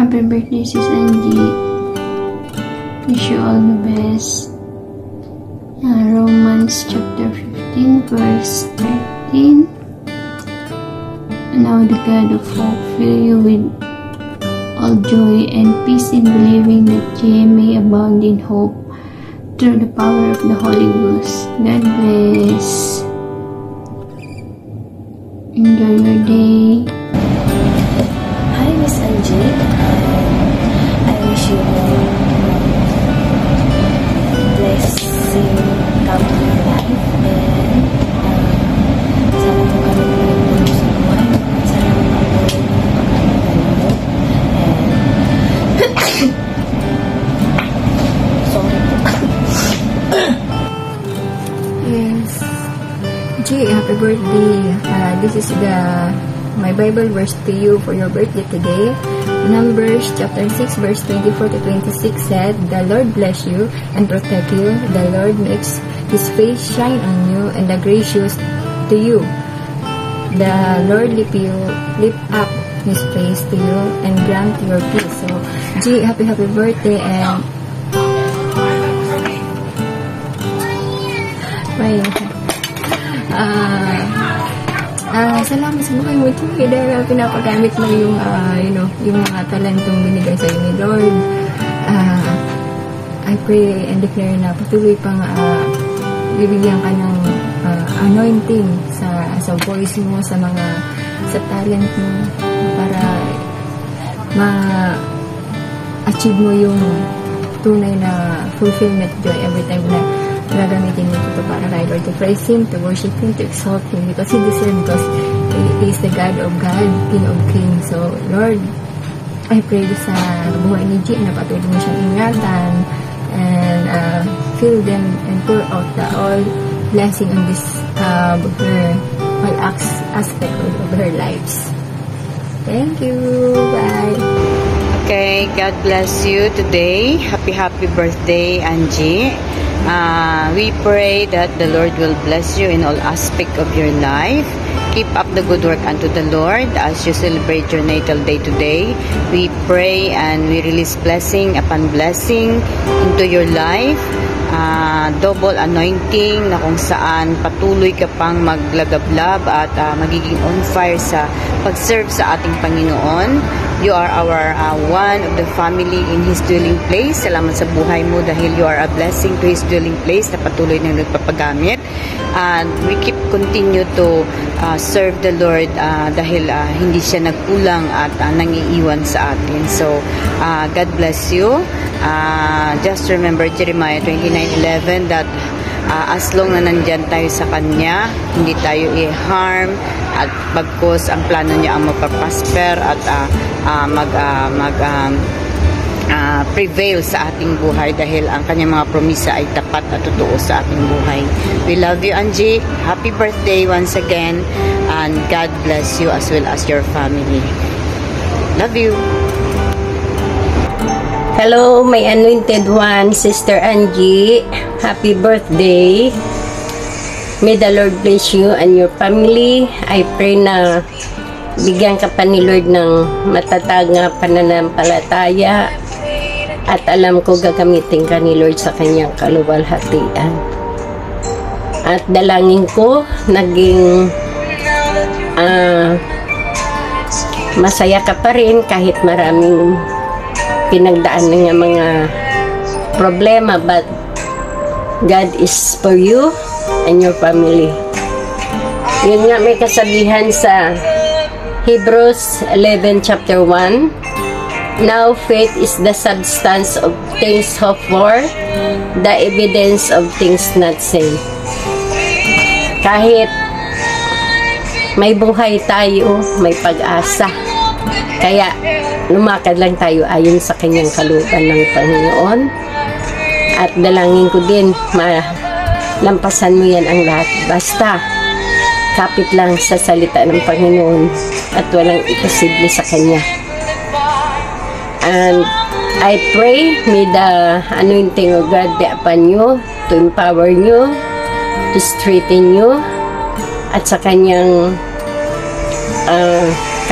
Happy birthday, Sis Angie. Wish you all the best. Romans chapter 15 verse 13. Now the God of hope fill you with all joy and peace in believing that ye may abound in hope through the power of the Holy Ghost. God bless. Enjoy your day. Hi, Miss Angie. I wish you blessing come to your life and sana po kami nagpuno sa buhay. Sana po kami magkakaroon and sorry po. Yes. G, happy birthday. This is my Bible verse to you for your birthday today. Numbers chapter 6 verse 24 to 26 said, "The Lord bless you and protect you. The Lord makes His face shine on you and be gracious to you. The Lord lift up His face to you and grant your peace." So, G, happy birthday and salamat sa buhay mo, G, dahil pinapagamit mo yung yung mga talentong binigay sa iyo ni Lord. I pray and declare na patuloy pang bibigyan ka ng anointing sa voice mo, sa talent mo, para ma-achieve mo yung tunay na fulfillment joy every time na gagamitin mo ito para kay Lord, to praise Him, to worship Him, to exalt Him, because He deserves, because He is the God of God, King of Kings. So, Lord, I pray sa buhay ni G na patuloy mo siyang ingatan and fill them and pour out all blessing on this all aspect of her lives. Thank you. Bye. Okay, God bless you today. Happy birthday, Angie. We pray that the Lord will bless you in all aspect of your life. Keep up the good work unto the Lord as you celebrate your natal day today. We pray and we release blessing upon blessing into your life. Double anointing na kung saan patuloy ka pang maglagablab at magiging on fire sa pag-serve sa ating Panginoon. You are our one of the family in His dwelling place. Salamat sa buhay mo dahil you are a blessing to His dwelling place na patuloy na nagpapagamit. And we continue to serve the Lord dahil hindi siya nagkulang at nangiiwan sa atin. So, God bless you. Just remember Jeremiah 29:11 that as long na nandyan tayo sa Kanya, hindi tayo i-harm at bagkus ang plano niya ang magpa-prosper at prevail sa ating buhay dahil ang kanyang mga promisa ay tapat at totoo sa ating buhay. We love you, Angie. Happy birthday once again and God bless you as well as your family. Love you. Hello, my anointed one, Sister Angie. Happy birthday. May the Lord bless you and your family. I pray na bigyan ka pa ni Lord ng matatag na pananampalataya at alam ko gagamitin ka ni Lord sa kanyang kaluwalhatian. At dalangin ko naging masaya ka pa rin kahit maraming pinagdaan ng mga problema, but God is for you and your family. Yun nga may kasabihan sa Hebrews 11 chapter 1. Now faith is the substance of things hoped for, the evidence of things not seen. Kahit may buhay tayo, may pag-asa. Kaya lumakad lang tayo ayon sa kanyang kalooban ng Panginoon. At dalangin ko din, malampasan mo yan ang lahat. Basta, kapit lang sa salita ng Panginoon at walang imposible sa Kanya. And I pray, may the anointing of God be upon you, to empower you, to strengthen you, at sa Kanyang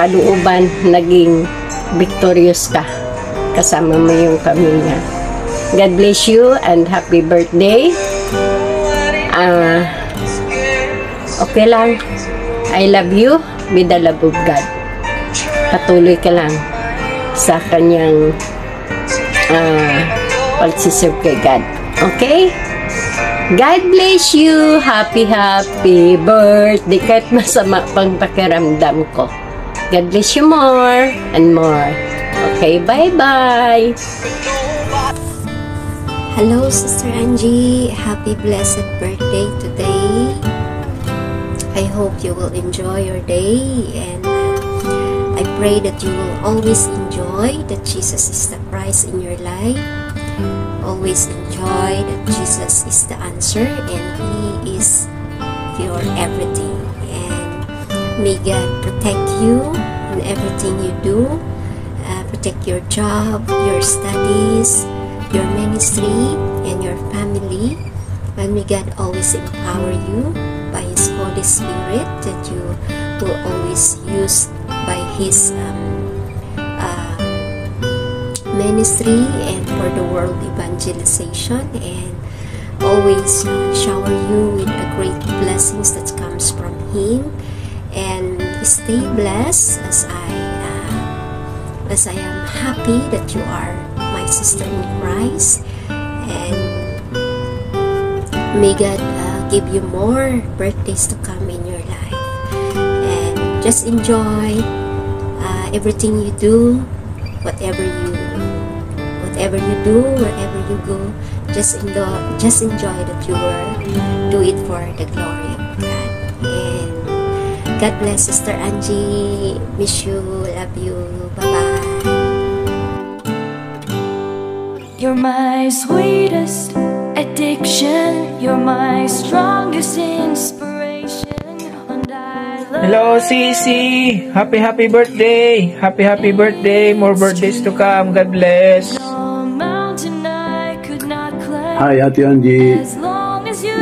kalooban, naging victorious ka. kasama mo yung pamilya. God bless you and happy birthday. Okay lang. I love you with the love of God. Patuloy ka lang sa kanyang pagsiserve kay God. Okay? God bless you. Happy birthday. Kahit masama pang pakiramdam ko. God bless you more and more. Okay, bye-bye. Hello, Sister Angie. Happy blessed birthday today. I hope you will enjoy your day, and I pray that you will always enjoy that Jesus is the prize in your life. Always enjoy that Jesus is the answer and He is your everything. May God protect you in everything you do, protect your job, your studies, your ministry, and your family. And may God always empower you by His Holy Spirit, that you will always use by His ministry and for the world evangelization, and always shower you with a great blessings that comes from Him. And stay blessed as I am happy that you are my sister in Christ, and may God give you more birthdays to come in your life, and just enjoy everything you do, whatever you do, wherever you go. Just enjoy that you will do it for the glory of God. God bless, Sister Angie. Miss you. Love you. Bye-bye. You're my sweetest addiction. You're my strongest inspiration. And I love Hello, Sisi. Happy birthday. Happy birthday. More birthdays to come. God bless. no mountain I could not climb. Hi, Ate Angie. As long as you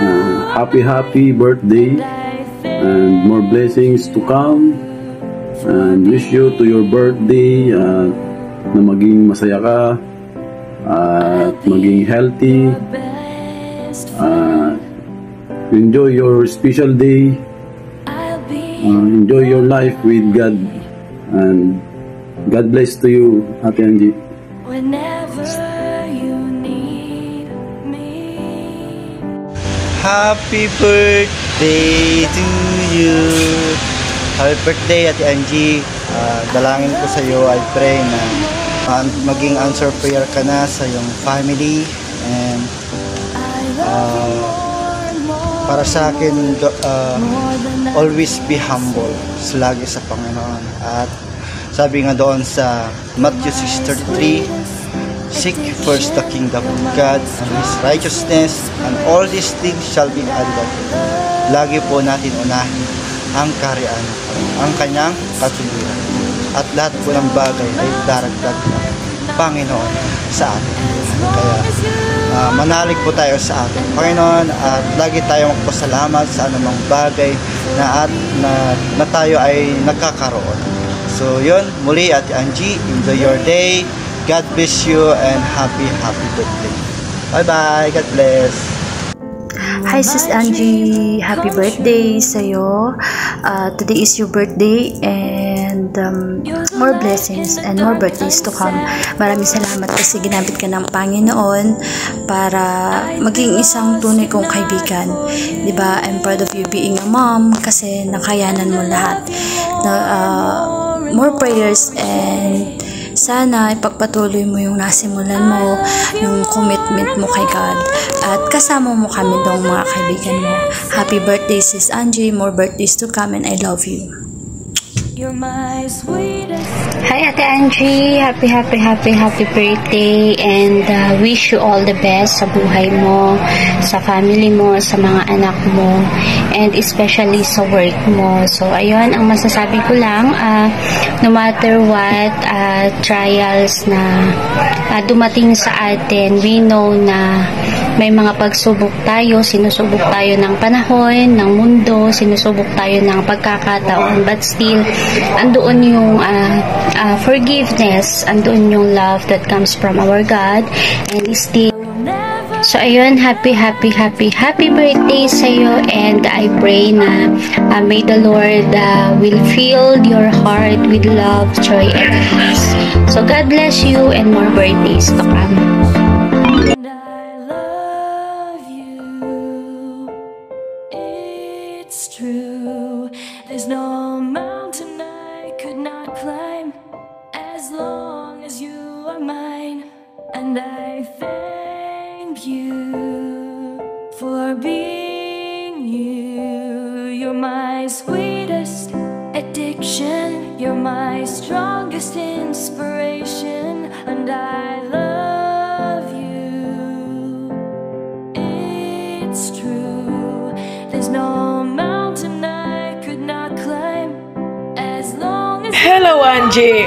Happy birthday, and more blessings to come, and wish you to your birthday na maging masaya ka at maging healthy, enjoy your special day, enjoy your life with God, and God bless to you, Ate Angie. whenever you need me. Happy birthday to you. Happy birthday, Ate Angie. Dalangin ko sa iyo, I pray na maging answer prayer ka na sa iyong family, and para sa akin, always be humble lagi sa Panginoon. At sabi nga doon sa Matthew 6:33, seek first the kingdom of God and His righteousness, and all these things shall be added unto you. Lagi po natin unahin ang kaharian, ang kanyang katuwiran. At lahat po ng bagay ay daragdag ng Panginoon sa atin. Kaya manalig po tayo sa ating Panginoon, at lagi tayong magpasalamat sa anumang bagay na tayo ay nagkakaroon. So yun, muli Ate Angie, enjoy your day. God bless you and happy birthday. Bye-bye. God bless. Hi Sis Angie, happy birthday sa'yo. Today is your birthday, and more blessings and more birthdays to come. Maraming salamat kasi ginamit ka ng Panginoon para maging isang tunay kong kaibigan. Diba? I'm proud of you being a mom kasi nakayanan mo lahat. More prayers, and sana ipagpatuloy mo yung nasimulan mo, yung commitment mo kay God, at kasama mo kami dong mga kaibigan mo. Happy birthday Sis Angie, more birthdays to come, and I love you. You're my sweetest. Hi Ate Angie, happy birthday, and wish you all the best sa buhay mo, sa family mo, sa mga anak mo, and especially sa work mo. So ayun, ang masasabi ko lang, no matter what trials na dumating sa atin, we know na may mga pagsubok tayo, sinusubok tayo ng panahon, ng mundo, sinusubok tayo ng pagkakataon, but still, andoon yung forgiveness, andoon yung love that comes from our God, and still, so ayun, happy birthday sa'yo, and I pray na may the Lord will fill your heart with love, joy, and peace. So God bless you and more birthdays to come. And I love you. It's true. There's no mountain I could not climb as long as you are mine. And I thank you for being you. You're my sweetest addiction. You're my strongest inspiration. And I love you. It's true. There's no mountain I could not climb as long as Hello, Angie.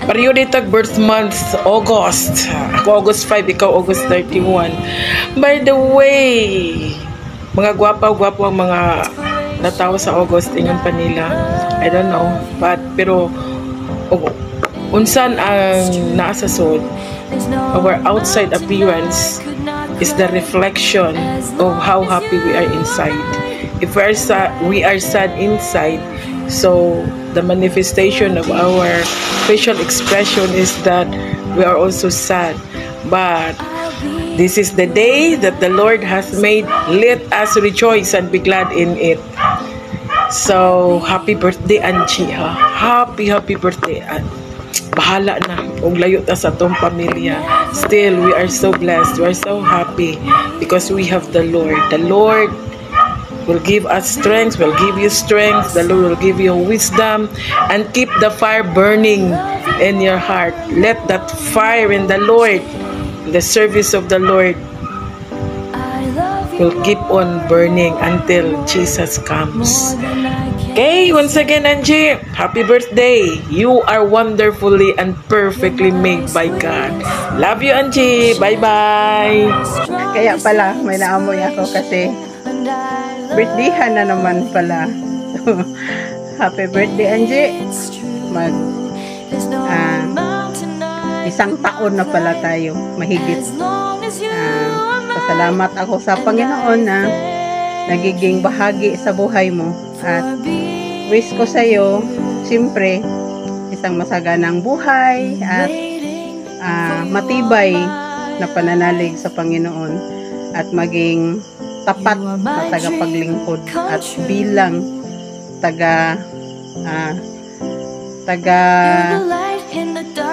Periodic birth month, August. Ako August 5, ikaw August 31. By the way, mga gwapa-gwapo ang mga natawa sa August ingon pa nila. I don't know. Pero unsan ang nasa sod, our outside appearance is the reflection of how happy we are inside. If we are sad inside, so the manifestation of our facial expression is that we are also sad. But this is the day that the Lord has made. Let us rejoice and be glad in it. So, happy birthday, Angie, ha? Happy birthday. Bahala na. Kung layo ta sa tong pamilya. Still, we are so blessed. We are so happy because we have the Lord. The Lord will give us strength, will give you strength. The Lord will give you wisdom and keep the fire burning in your heart. Let that fire in the Lord, the service of the Lord, will keep on burning until Jesus comes. Okay, once again, Angie, happy birthday. You are wonderfully and perfectly made by God. Love you, Angie. Bye-bye. Kaya pala, may naamoy ako kasi birthdayhan na naman pala. Happy birthday, Angie. Isang taon na pala tayo, mahigit. Pasalamat ako sa Panginoon na nagiging bahagi sa buhay mo. At wish ko sa iyo, siyempre, isang masaganang buhay at matibay na pananalig sa Panginoon at maging tapat na tagapaglingkod at bilang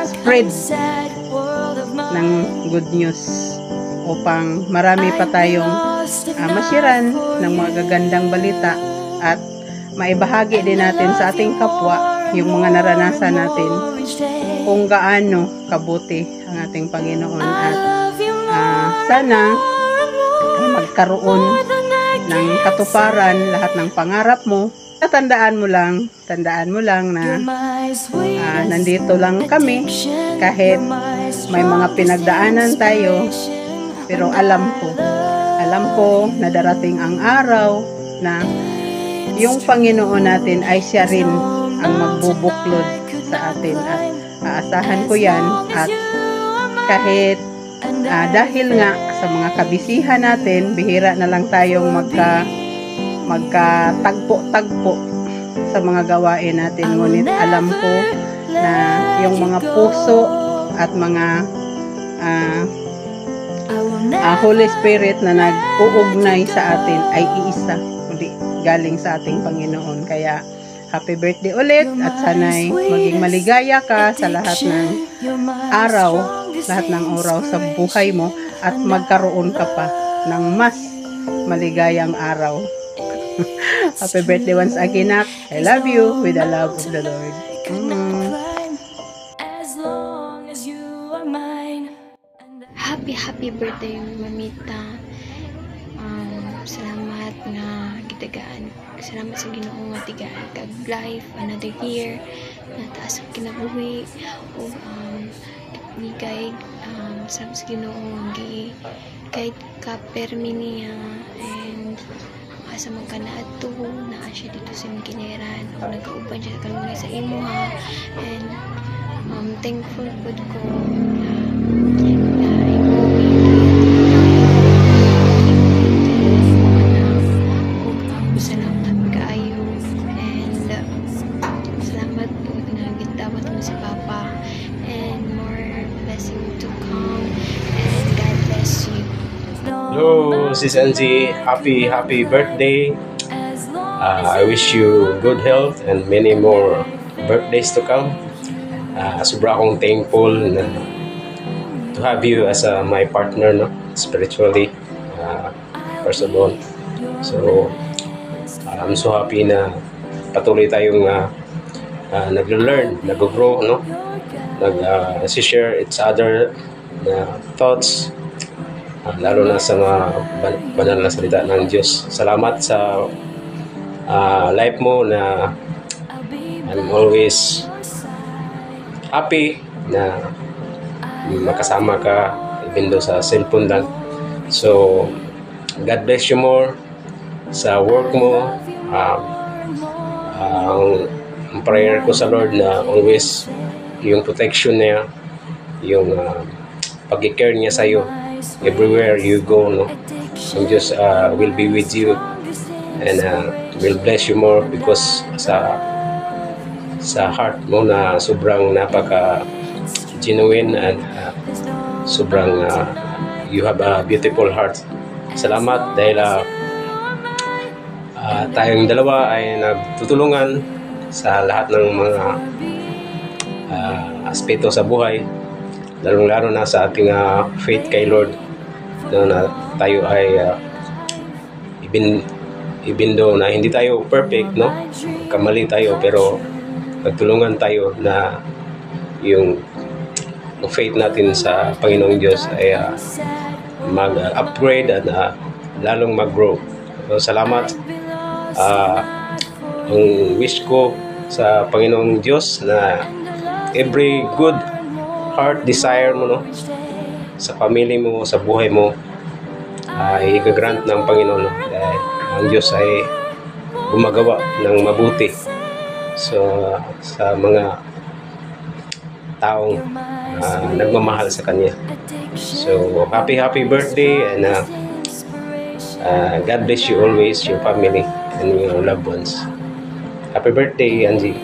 spread ng good news upang marami pa tayong masiran ng mga gagandang balita at maibahagi din natin sa ating kapwa yung mga naranasan natin kung gaano kabuti ang ating Panginoon at sana magkaroon ng katuparan lahat ng pangarap mo. Tandaan mo lang na nandito lang kami kahit may mga pinagdaanan tayo, pero alam ko na darating ang araw na yung Panginoon natin ay siya rin ang magbubuklod sa atin at aasahan ko yan at kahit dahil nga sa mga kabisihan natin, bihira na lang tayong magkatagpo-tagpo sa mga gawain natin. Ngunit alam ko na yung mga puso at mga Holy Spirit na nag-uugnay sa atin ay iisa, kundi galing sa ating Panginoon. Kaya happy birthday ulit at sana'y maging maligaya ka sa lahat ng araw, lahat ng oraw sa buhay mo at magkaroon ka pa ng mas maligayang araw. Happy birthday once again, Nak. I love you with the love of the Lord. Happy birthday, Mamita. Salamat nga gitagaan. Salamat sa Ginoo nga tigaan kag life another year na taas ang kinabuhi o giguide sa Ginoo guide ka permi niya, and asa man ka naadto naa siya dito sa imong giliran o nagauban siya kanunay sa imo ha, and thankful pud ko na salamat kaayo, and salamat po na gitawat mo si Papa, and more blessing to come, and God bless you. Hello, Sis Angie. Happy birthday. I wish you good health and many more birthdays to come. Sobra akong thankful na to have you as my partner, no, spiritually, first of all. So I'm so happy na patuloy tayong nag-learn, nag-grow, no, nag-share each other na thoughts, lalo na sa mga banal na salita ng Diyos. Salamat sa life mo na I'm always happy na makasama ka even though sa cellphone lang. So God bless you more sa work mo. Ang prayer ko sa Lord na always yung protection niya, yung pag-care niya sa iyo everywhere you go, no. And just will be with you and will bless you more because sa heart mo na sobrang napaka genuine and sobrang you have a beautiful heart. Salamat dahil tayong dalawa ay nagtutulungan sa lahat ng mga aspeto sa buhay, lalong-lalo na sa ating faith kay Lord, na tayo ay even though na hindi tayo perfect, no, kamali tayo, pero nagtulungan tayo na yung faith natin sa Panginoong Diyos ay mag-upgrade at lalong mag-grow. So, salamat. Ang wish ko sa Panginoong Diyos na every good heart desire mo, no, sa pamilya mo, sa buhay mo, ay i-grant ng Panginoon, no? Dahil ang Diyos ay gumagawa ng mabuti sa mga taong nagmamahal sa Kanya. So happy birthday, and God bless you always, your family and your loved ones. Happy birthday, Angie.